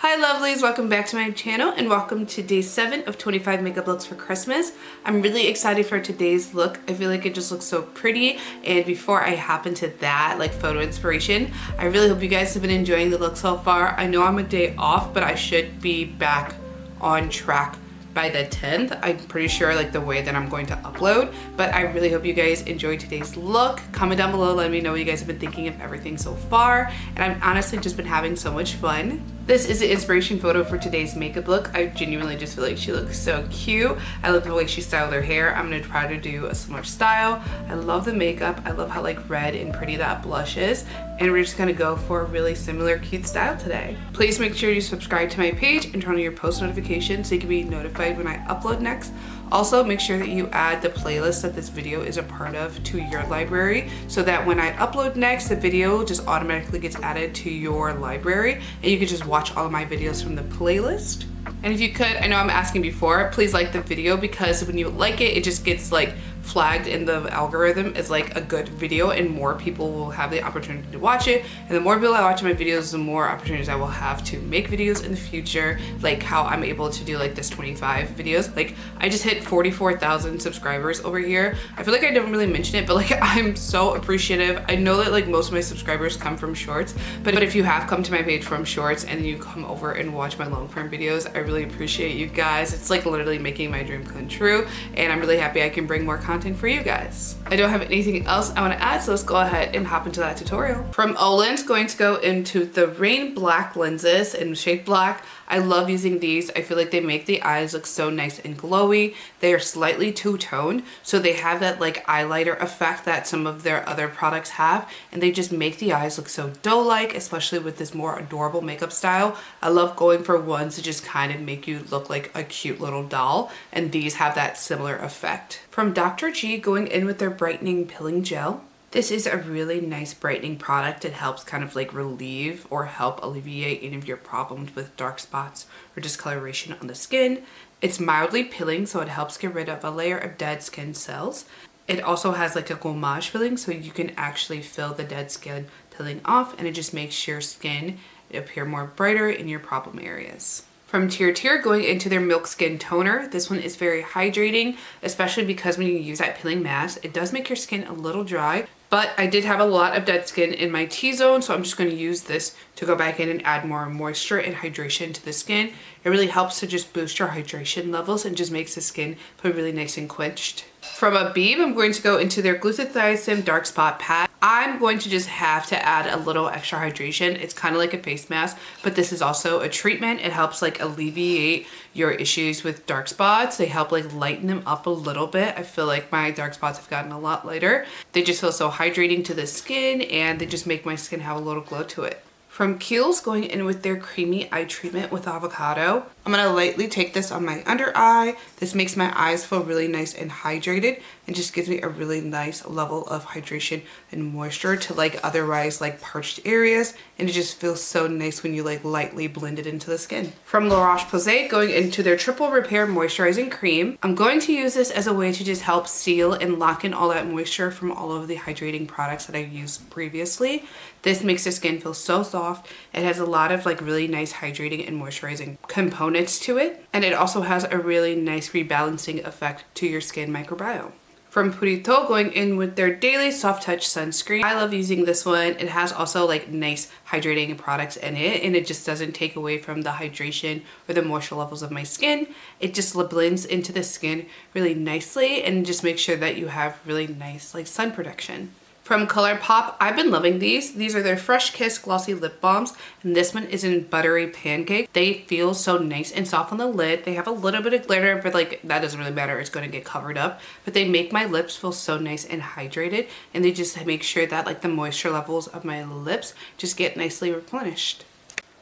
Hi lovelies, welcome back to my channel and welcome to day 7 of 25 makeup looks for Christmas. I'm really excited for today's look. I feel like it just looks so pretty, and before I hop into that like photo inspiration, I really hope you guys have been enjoying the look so far. I know I'm a day off, but I should be back on track by the 10th. I'm pretty sure like the way that I'm going to upload, but I really hope you guys enjoyed today's look. Comment down below, let me know what you guys have been thinking of everything so far, and I've honestly just been having so much fun. This is the inspiration photo for today's makeup look. I genuinely just feel like she looks so cute. I love the way she styled her hair. I'm gonna try to do a similar style. I love the makeup. I love how like red and pretty that blush is. And we're just gonna go for a really similar cute style today. Please make sure you subscribe to my page and turn on your post notifications so you can be notified when I upload next. Also, make sure that you add the playlist that this video is a part of to your library so that when I upload next, the video just automatically gets added to your library and you can just watch all of my videos from the playlist. And if you could, I know I'm asking before, please like the video, because when you like it, it just gets like flagged in the algorithm as like a good video and more people will have the opportunity to watch it. And the more people I watch my videos, the more opportunities I will have to make videos in the future, like how I'm able to do like this 25 videos. Like I just hit 44,000 subscribers over here. I feel like I didn't really mention it, but like I'm so appreciative. I know that like most of my subscribers come from shorts, but if you have come to my page from shorts and you come over and watch my long form videos, I really appreciate you guys. It's like literally making my dream come true, and I'm really happy I can bring more content for you guys. I don't have anything else I want to add, so let's go ahead and hop into that tutorial. From Olens, going to go into the Rain Black lenses in shade black. I love using these. I feel like they make the eyes look so nice and glowy. They are slightly two-toned, so they have that like highlighter effect that some of their other products have, and they just make the eyes look so doe-like, especially with this more adorable makeup style. I love going for ones that just kind of make you look like a cute little doll, and these have that similar effect. From Dr. G, going in with their Brightening Peeling Gel. This is a really nice brightening product. It helps kind of like relieve or help alleviate any of your problems with dark spots or discoloration on the skin. It's mildly peeling, so it helps get rid of a layer of dead skin cells. It also has like a gommage feeling, so you can actually feel the dead skin peeling off, and it just makes your skin appear more brighter in your problem areas. From TirTir, going into their Milk Skin Toner. This one is very hydrating, especially because when you use that peeling mask, it does make your skin a little dry. But I did have a lot of dead skin in my T-zone, so I'm just going to use this to go back in and add more moisture and hydration to the skin. It really helps to just boost your hydration levels and just makes the skin feel really nice and quenched. From Abib, I'm going to go into their Glutatiosome Dark Spot Pad. I'm going to just have to add a little extra hydration. It's kind of like a face mask, but this is also a treatment. It helps like alleviate your issues with dark spots. They help like lighten them up a little bit. I feel like my dark spots have gotten a lot lighter. They just feel so hydrating to the skin, and they just make my skin have a little glow to it. From Kiehl's, going in with their Creamy Eye Treatment with Avocado. I'm going to lightly take this on my under eye. This makes my eyes feel really nice and hydrated, and just gives me a really nice level of hydration and moisture to like otherwise like parched areas, and it just feels so nice when you like lightly blend it into the skin. From Roche-Posay, going into their Triple Repair Moisturizing Cream. I'm going to use this as a way to just help seal and lock in all that moisture from all of the hydrating products that I've used previously. This makes the skin feel so soft. It has a lot of like really nice hydrating and moisturizing components to it, and it also has a really nice rebalancing effect to your skin microbiome. From Purito, going in with their Daily Soft Touch Sunscreen. I love using this one. It has also like nice hydrating products in it, and it just doesn't take away from the hydration or the moisture levels of my skin. It just blends into the skin really nicely and just makes sure that you have really nice like sun protection. From ColourPop, I've been loving these. These are their Fresh Kiss Glossy Lip Balms, and this one is in Buttery Pancake. They feel so nice and soft on the lid. They have a little bit of glitter, but like that doesn't really matter. It's going to get covered up. But they make my lips feel so nice and hydrated, and they just make sure that like the moisture levels of my lips just get nicely replenished.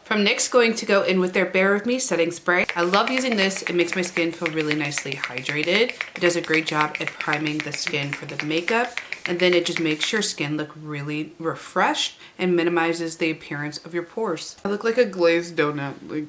From NYX, going to go in with their Bear With Me Setting Spray. I love using this. It makes my skin feel really nicely hydrated. It does a great job at priming the skin for the makeup, and then it just makes your skin look really refreshed and minimizes the appearance of your pores. I look like a glazed donut. Like,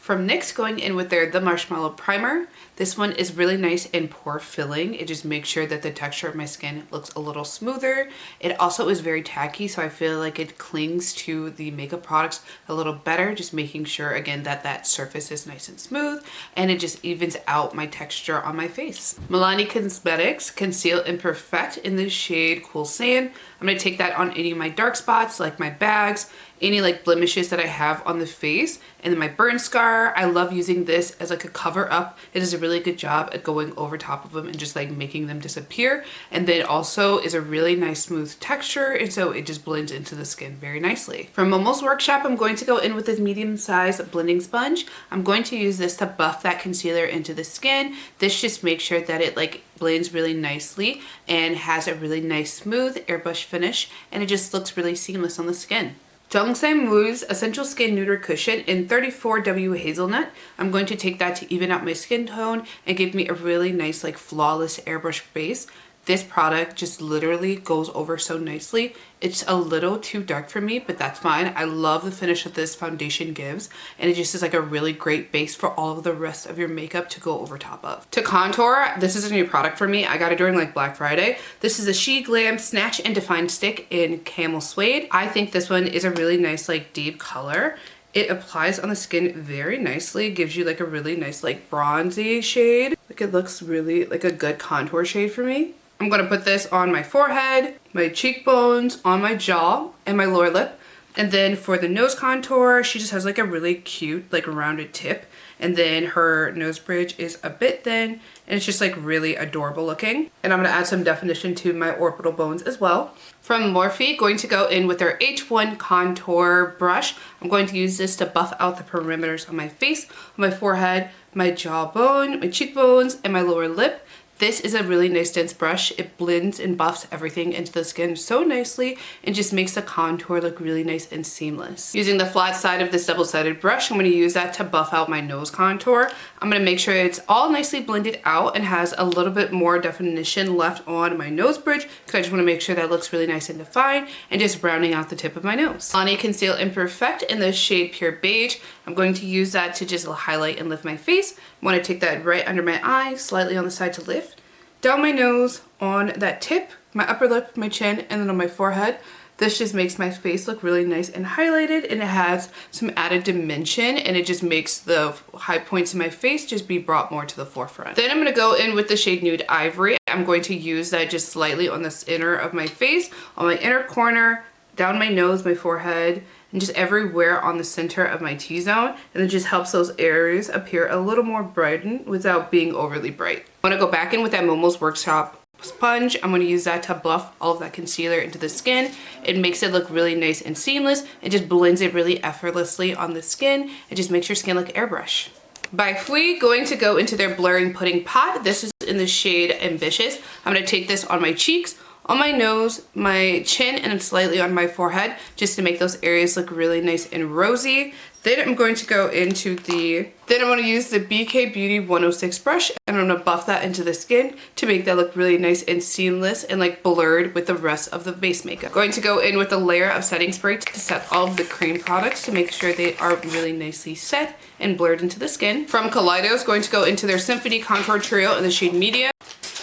From NYX, going in with their The Marshmallow Primer. This one is really nice and pore filling. It just makes sure that the texture of my skin looks a little smoother. It also is very tacky, so I feel like it clings to the makeup products a little better, just making sure again that that surface is nice and smooth, and it just evens out my texture on my face. Milani Cosmetics Conceal and Perfect in the shade Cool Sand. I'm going to take that on any of my dark spots, like my bags, any like blemishes that I have on the face, and then my burn scar. I love using this as like a cover up. It does a really good job at going over top of them and just like making them disappear, and then also is a really nice smooth texture, and so it just blends into the skin very nicely. From Momo's workshop, I'm going to go in with this medium sized blending sponge. I'm going to use this to buff that concealer into the skin. This just makes sure that it like blends really nicely and has a really nice smooth airbrush finish, and it just looks really seamless on the skin. JungSaemMool's Essential Skin Nuder Cushion in 34W Hazelnut. I'm going to take that to even out my skin tone and give me a really nice like flawless airbrush base. This product just literally goes over so nicely. It's a little too dark for me, but that's fine. I love the finish that this foundation gives, and it just is like a really great base for all of the rest of your makeup to go over top of. To contour, this is a new product for me. I got it during like Black Friday. This is a She Glam Snatch and Define Stick in Camel Suede. I think this one is a really nice like deep color. It applies on the skin very nicely, gives you like a really nice like bronzy shade. Like it looks really like a good contour shade for me. I'm going to put this on my forehead, my cheekbones, on my jaw, and my lower lip. And then for the nose contour, she just has like a really cute like rounded tip. And then her nose bridge is a bit thin, and it's just like really adorable looking. And I'm going to add some definition to my orbital bones as well. From Morphe, going to go in with their H1 contour brush. I'm going to use this to buff out the perimeters on my face, on my forehead, my jawbone, my cheekbones, and my lower lip. This is a really nice dense brush. It blends and buffs everything into the skin so nicely and just makes the contour look really nice and seamless. Using the flat side of this double-sided brush, I'm going to use that to buff out my nose contour. I'm going to make sure it's all nicely blended out and has a little bit more definition left on my nose bridge, because I just want to make sure that looks really nice and defined, and just rounding out the tip of my nose. Milani Conceal and Perfect in the shade Pure Beige. I'm going to use that to just highlight and lift my face. I want to take that right under my eye, slightly on the side to lift, down my nose, on that tip, my upper lip, my chin, and then on my forehead. This just makes my face look really nice and highlighted, and it has some added dimension, and it just makes the high points in my face just be brought more to the forefront. Then I'm going to go in with the shade Nude Ivory. I'm going to use that just slightly on this inner of my face, on my inner corner, down my nose, my forehead, and just everywhere on the center of my T-zone, and it just helps those areas appear a little more brightened without being overly bright. I want to go back in with that Momo's Workshop sponge. I'm going to use that to buff all of that concealer into the skin. It makes it look really nice and seamless. It just blends it really effortlessly on the skin. It just makes your skin look airbrush. By Fui, going to go into their Blurring Pudding Pot. This is in the shade Ambitious. I'm going to take this on my cheeks, on my nose, my chin, and slightly on my forehead, just to make those areas look really nice and rosy. Then I'm going to go into then I'm going to use the BK Beauty 106 brush, and I'm going to buff that into the skin to make that look really nice and seamless and like blurred with the rest of the base makeup. Going to go in with a layer of setting spray to set all of the cream products to make sure they are really nicely set and blurred into the skin. From Kaleidos, going to go into their Symphony Contour Trio in the shade Medium.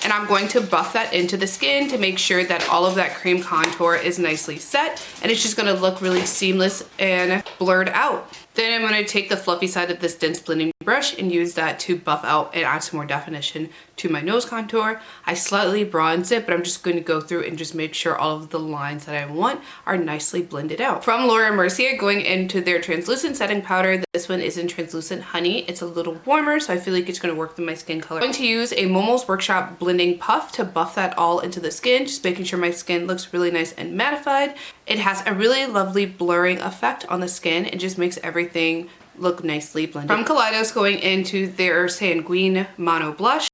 And I'm going to buff that into the skin to make sure that all of that cream contour is nicely set, and it's just going to look really seamless and blurred out. Then I'm going to take the fluffy side of this dense blending brush and use that to buff out and add some more definition to my nose contour. I slightly bronze it, but I'm just going to go through and just make sure all of the lines that I want are nicely blended out. From Laura Mercier, going into their translucent setting powder. This one is in Translucent Honey. It's a little warmer, so I feel like it's going to work with my skin color. I'm going to use a Momo's Workshop blending puff to buff that all into the skin, just making sure my skin looks really nice and mattified. It has a really lovely blurring effect on the skin. It just makes everything look nicely blended. From Kaleidos, going into their Sanguine Mono Blush.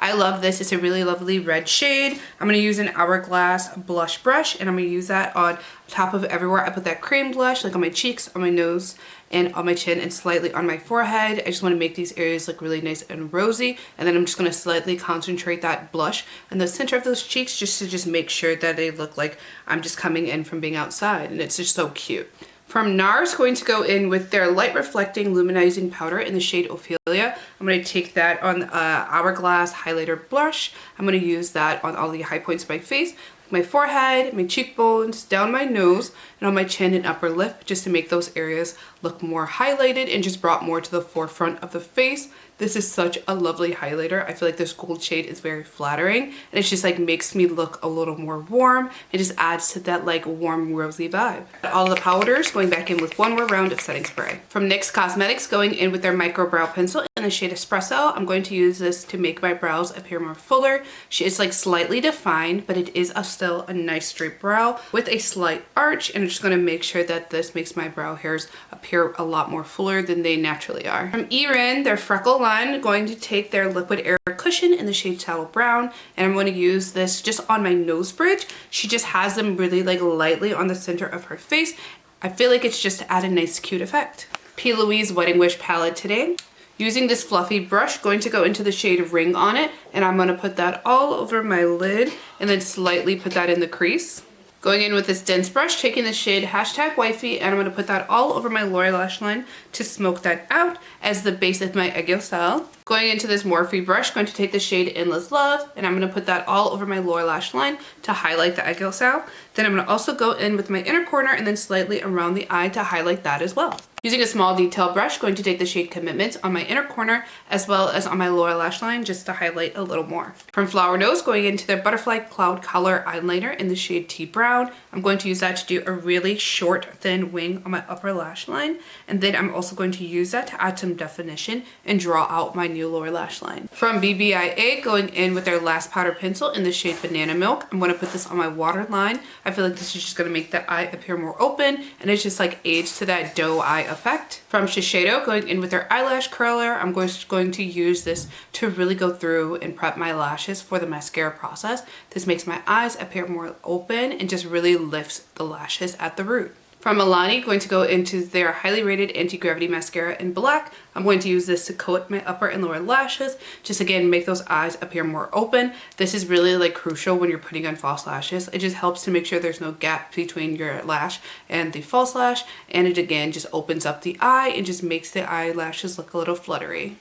I love this. It's a really lovely red shade. I'm going to use an Hourglass blush brush, and I'm going to use that on top of everywhere I put that cream blush, like on my cheeks, on my nose, and on my chin, and slightly on my forehead. I just want to make these areas look really nice and rosy, and then I'm just going to slightly concentrate that blush in the center of those cheeks just to make sure that they look like I'm just coming in from being outside, and it's just so cute. From NARS, going to go in with their Light Reflecting Luminizing Powder in the shade Ophelia. I'm going to take that on Hourglass Highlighter Blush. I'm going to use that on all the high points of my face, my forehead, my cheekbones, down my nose, and on my chin and upper lip, just to make those areas look more highlighted and just brought more to the forefront of the face. This is such a lovely highlighter. I feel like this gold shade is very flattering, and it just like makes me look a little more warm. It just adds to that like warm rosy vibe. All the powders, going back in with one more round of setting spray. From NYX Cosmetics, going in with their Micro Brow Pencil in the shade Espresso. I'm going to use this to make my brows appear more fuller. It's like slightly defined, but it is still a nice straight brow with a slight arch, and I'm just going to make sure that this makes my brow hairs appear a lot more fuller than they naturally are. From Erin, their Freckle line, going to take their Liquid Air Cushion in the shade Saddle Brown, and I'm going to use this just on my nose bridge. She just has them really like lightly on the center of her face. I feel like it's just to add a nice cute effect. P. Louise Wedding Wish palette today. Using this fluffy brush, going to go into the shade Ring on it, and I'm going to put that all over my lid and then slightly put that in the crease. Going in with this dense brush, taking the shade #Wifey, and I'm going to put that all over my lower lash line to smoke that out as the base of my egg style. Going into this Morphe brush, going to take the shade Endless Love, and I'm going to put that all over my lower lash line to highlight the egg style. Then I'm going to also go in with my inner corner and then slightly around the eye to highlight that as well. Using a small detail brush, going to take the shade Commitment on my inner corner as well as on my lower lash line just to highlight a little more. From FlowerKnows, going into their Butterfly Cloud Color Eyeliner in the shade Tea Brown. I'm going to use that to do a really short, thin wing on my upper lash line. And then I'm also going to use that to add some definition and draw out my new lower lash line. From BBIA, going in with their Last Powder Pencil in the shade Banana Milk. I'm going to put this on my waterline. I feel like this is just going to make the eye appear more open, and it's just like aids to that doe eye effect. From Shiseido, going in with their eyelash curler, I'm going to use this to really go through and prep my lashes for the mascara process. This makes my eyes appear more open and just really lifts the lashes at the root. From Milani, going to go into their highly rated anti-gravity mascara in black. I'm going to use this to coat my upper and lower lashes, just again make those eyes appear more open. This is really like crucial when you're putting on false lashes. It just helps to make sure there's no gap between your lash and the false lash, and it again just opens up the eye and just makes the eyelashes look a little fluttery.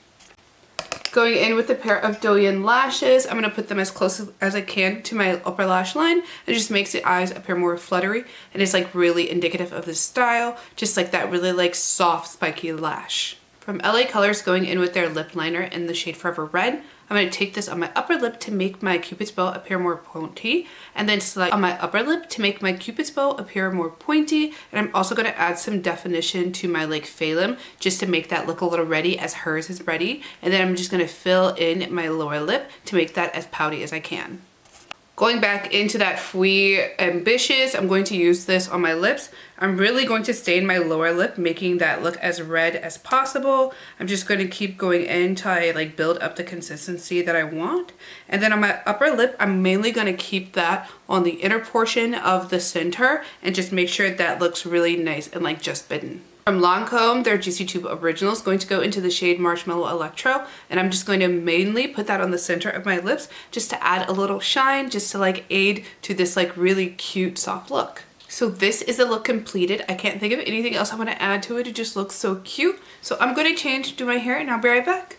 Going in with a pair of Douyin lashes, I'm going to put them as close as I can to my upper lash line. It just makes the eyes appear more fluttery, and it's like really indicative of this style, just like that really like soft spiky lash. From LA Colors, going in with their lip liner in the shade Forever Red. I'm going to take this on my upper lip to make my Cupid's bow appear more pointy, and then slide on my upper lip to make my Cupid's bow appear more pointy. And I'm also going to add some definition to my like phalanx just to make that look a little reddy as hers is reddy. And then I'm just going to fill in my lower lip to make that as pouty as I can. Going back into that Fui Ambitious, I'm going to use this on my lips. I'm really going to stain my lower lip, making that look as red as possible. I'm just going to keep going in until I like build up the consistency that I want. And then on my upper lip, I'm mainly going to keep that on the inner portion of the center and just make sure that looks really nice and like just bitten. From Lancome, their Juicy Tube Original is going to go into the shade Marshmallow Electro, and I'm just going to mainly put that on the center of my lips just to add a little shine, just to like aid to this like really cute soft look. So this is the look completed. I can't think of anything else I want to add to it. It just looks so cute. So I'm going to change, do my hair, and I'll be right back.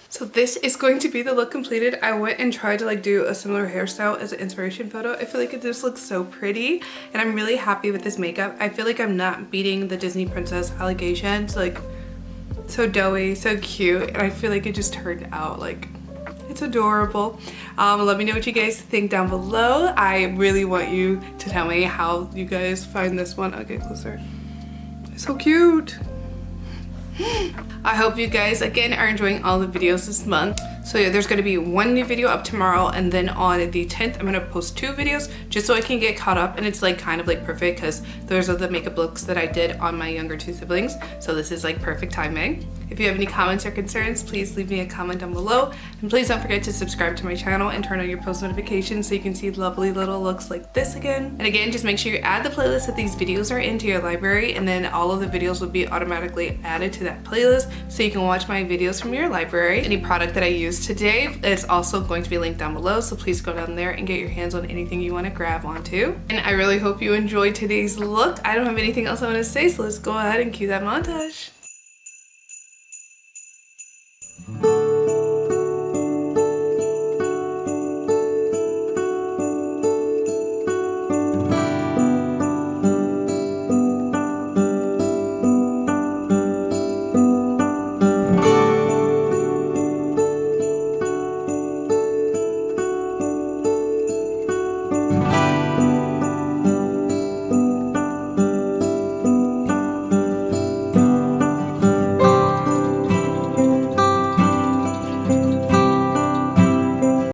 So this is going to be the look completed. I went and tried to like do a similar hairstyle as an inspiration photo. I feel like it just looks so pretty, and I'm really happy with this makeup. I feel like I'm not beating the Disney princess allegations. Like, so doughy, so cute, and I feel like it just turned out like it's adorable. Let me know what you guys think down below. I really want you to tell me how you guys find this one. I'll get closer. It's so cute. I hope you guys again are enjoying all the videos this month. So yeah, there's going to be one new video up tomorrow, and then on the 10th I'm going to post 2 videos just so I can get caught up, and it's like kind of like perfect because those are the makeup looks that I did on my younger 2 siblings, so this is like perfect timing. If you have any comments or concerns, please leave me a comment down below. And please don't forget to subscribe to my channel and turn on your post notifications so you can see lovely little looks like this again. And again, just make sure you add the playlist that these videos are in to your library, and then all of the videos will be automatically added to that playlist so you can watch my videos from your library. Any product that I used today is also going to be linked down below, so please go down there and get your hands on anything you want to grab onto. And I really hope you enjoyed today's look. I don't have anything else I want to say, so let's go ahead and cue that montage.